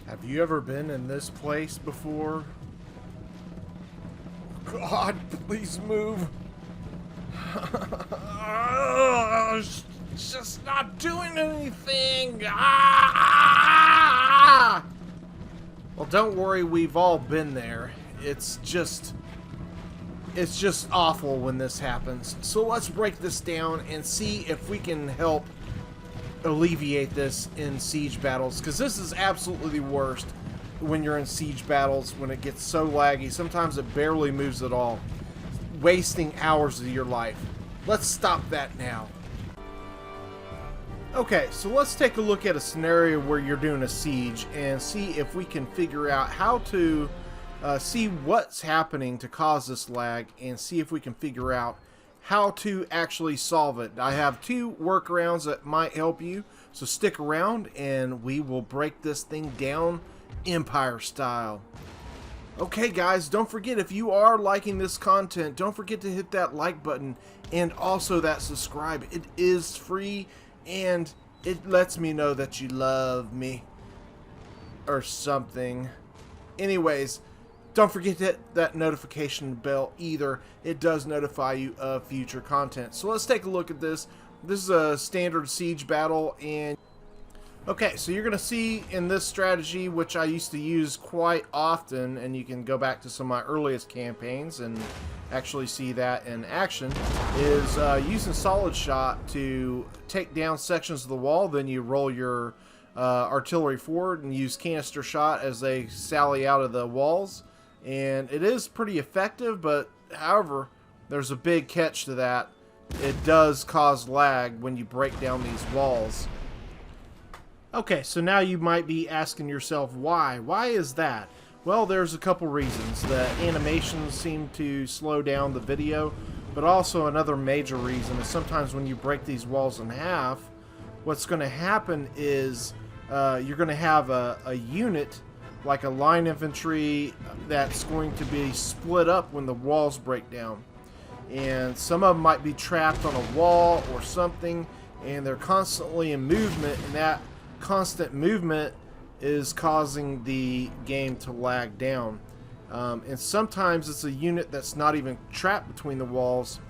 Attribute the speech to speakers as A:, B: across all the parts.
A: Have you ever been in this place before? God, please move. It's just not doing anything. Well, don't worry, we've all been there. It's just awful when this happens. So let's break this down and see if we can help alleviate this in siege battles, because this is absolutely the worst when you're in siege battles, when it gets so laggy. Sometimes it barely moves at all, wasting hours of your life. Let's stop that now. Okay, so let's take a look at a scenario where you're doing a siege and see if we can figure out how to see what's happening to cause this lag, and see if we can figure out how to actually solve it. I have two workarounds that might help you, so stick around and we will break this thing down Empire style. Okay guys, don't forget, if you are liking this content, don't forget to hit that like button and also that subscribe. It is free and it lets me know that you love me or something. Anyways, don't forget to hit that notification bell either. It does notify you of future content. So let's take a look at this. This is a standard siege battle, and okay, so you're gonna see in this strategy, which I used to use quite often, and you can go back to some of my earliest campaigns and actually see that in action, is using solid shot to take down sections of the wall. Then you roll your artillery forward and use canister shot as they sally out of the walls. And it is pretty effective, but however, there's a big catch to that. It does cause lag when you break down these walls. Okay, so now you might be asking yourself why. Why is that? Well, there's a couple reasons. The animations seem to slow down the video, but also another major reason is sometimes when you break these walls in half, what's going to happen is you're going to have a unit like a line infantry that's going to be split up when the walls break down, and some of them might be trapped on a wall or something, and they're constantly in movement, and that constant movement is causing the game to lag down. And sometimes it's a unit that's not even trapped between the walls.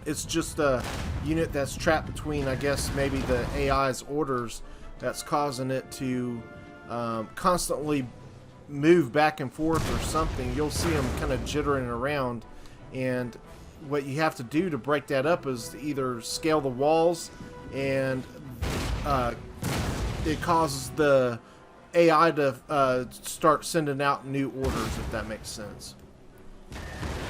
A: It's just a unit that's trapped between, I guess, maybe the AI's orders, that's causing it to constantly move back and forth or something. You'll see them kind of jittering around, and what you have to do to break that up is to either scale the walls, and it causes the AI to start sending out new orders, if that makes sense.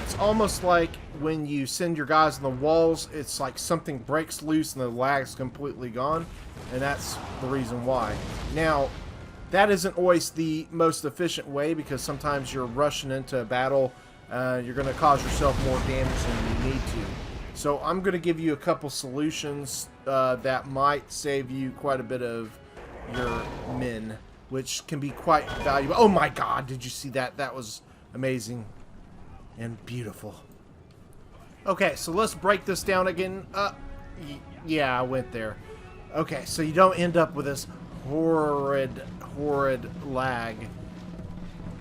A: It's almost like when you send your guys on the walls, it's like something breaks loose and the lag's completely gone, and that's the reason why. Now, that isn't always the most efficient way, because sometimes you're rushing into a battle, you're going to cause yourself more damage than you need to. So I'm going to give you a couple solutions that might save you quite a bit of your men, which can be quite valuable. Oh my god, did you see that? That was amazing and beautiful. Okay, so let's break this down again. Yeah, I went there. Okay, so you don't end up with this horrid lag,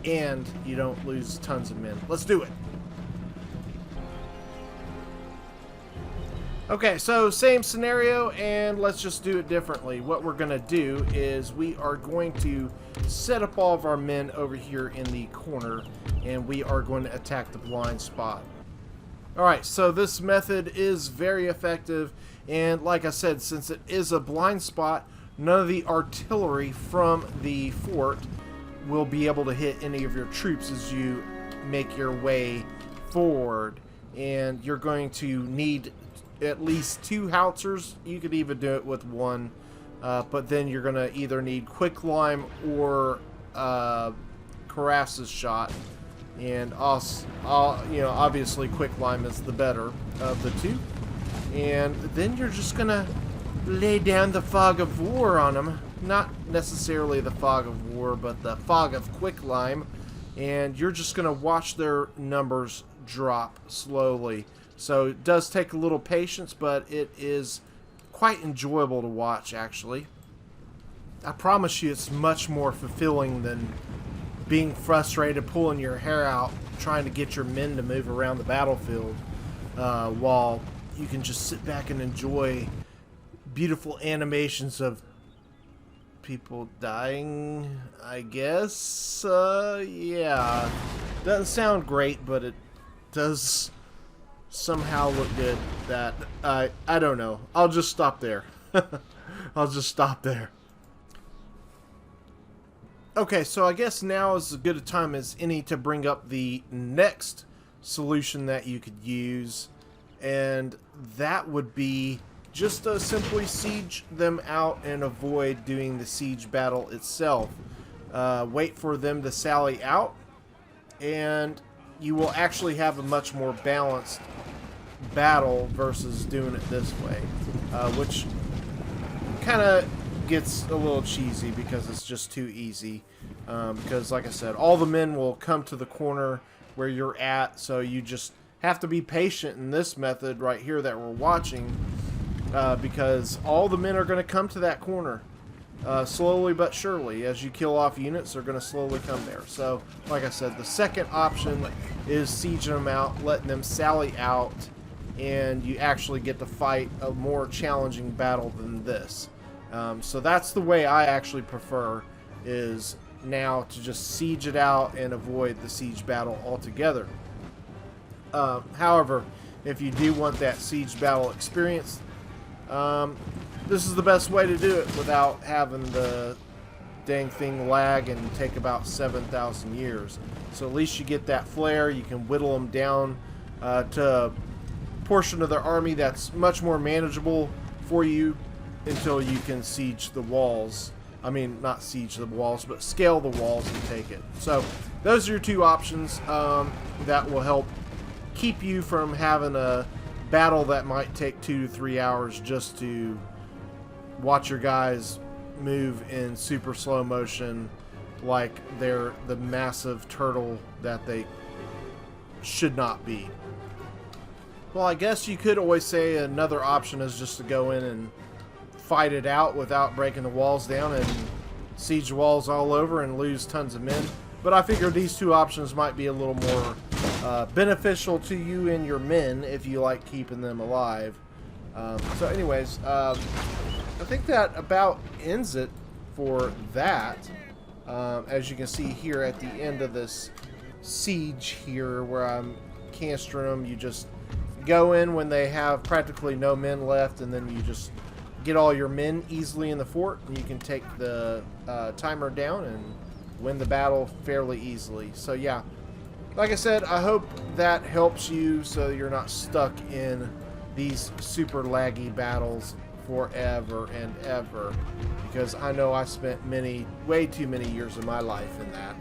A: and you don't lose tons of men. Let's do it. Okay, so same scenario, and let's just do it differently. What we're gonna do is we are going to set up all of our men over here in the corner, and we are going to attack the blind spot. Alright, so this method is very effective, and like I said, since it is a blind spot, none of the artillery from the fort will be able to hit any of your troops as you make your way forward. And you're going to need at least 2 howitzers. You could even do it with 1, but then you're going to either need quicklime or Caras's shot. And also, you know, obviously quicklime is the better of the 2. And then you're just going to lay down the fog of war on them. Not necessarily the fog of war, but the fog of quicklime. And you're just going to watch their numbers drop slowly. So it does take a little patience, but it is quite enjoyable to watch, actually. I promise you, it's much more fulfilling than being frustrated, pulling your hair out, trying to get your men to move around the battlefield, while you can just sit back and enjoy beautiful animations of people dying, I guess. Yeah. Doesn't sound great, but it does somehow look good. That I don't know. I'll just stop there. I'll just stop there. Okay, so I guess now is as good a time as any to bring up the next solution that you could use, and that would be just to simply siege them out and avoid doing the siege battle itself. Wait for them to sally out, and you will actually have a much more balanced battle versus doing it this way, which kind of gets a little cheesy because it's just too easy. Because like I said, all the men will come to the corner where you're at, so you just have to be patient in this method right here that we're watching, because all the men are going to come to that corner slowly but surely. As you kill off units, they're going to slowly come there. So like I said, the second option is sieging them out, letting them sally out, and you actually get to fight a more challenging battle than this. So that's the way I actually prefer, is now to just siege it out and avoid the siege battle altogether. However, if you do want that siege battle experience, this is the best way to do it without having the dang thing lag and take about 7,000 years. So at least you get that flare. You can whittle them down to a portion of their army that's much more manageable for you until you can siege the walls. I mean, not siege the walls, but scale the walls and take it. So those are your two options that will help keep you from having a battle that might take 2 to 3 hours just to watch your guys move in super slow motion like they're the massive turtle that they should not be. Well, I guess you could always say another option is just to go in and fight it out without breaking the walls down and siege walls all over and lose tons of men. But I figured these two options might be a little more beneficial to you and your men if you like keeping them alive. So anyways, I think that about ends it for that. As you can see here at the end of this siege here where I'm canistering them, you just go in when they have practically no men left, and then you just get all your men easily in the fort, and you can take the timer down and win the battle fairly easily. So yeah, like I said, I hope that helps you so you're not stuck in these super laggy battles forever and ever, because I know I spent way too many years of my life in that.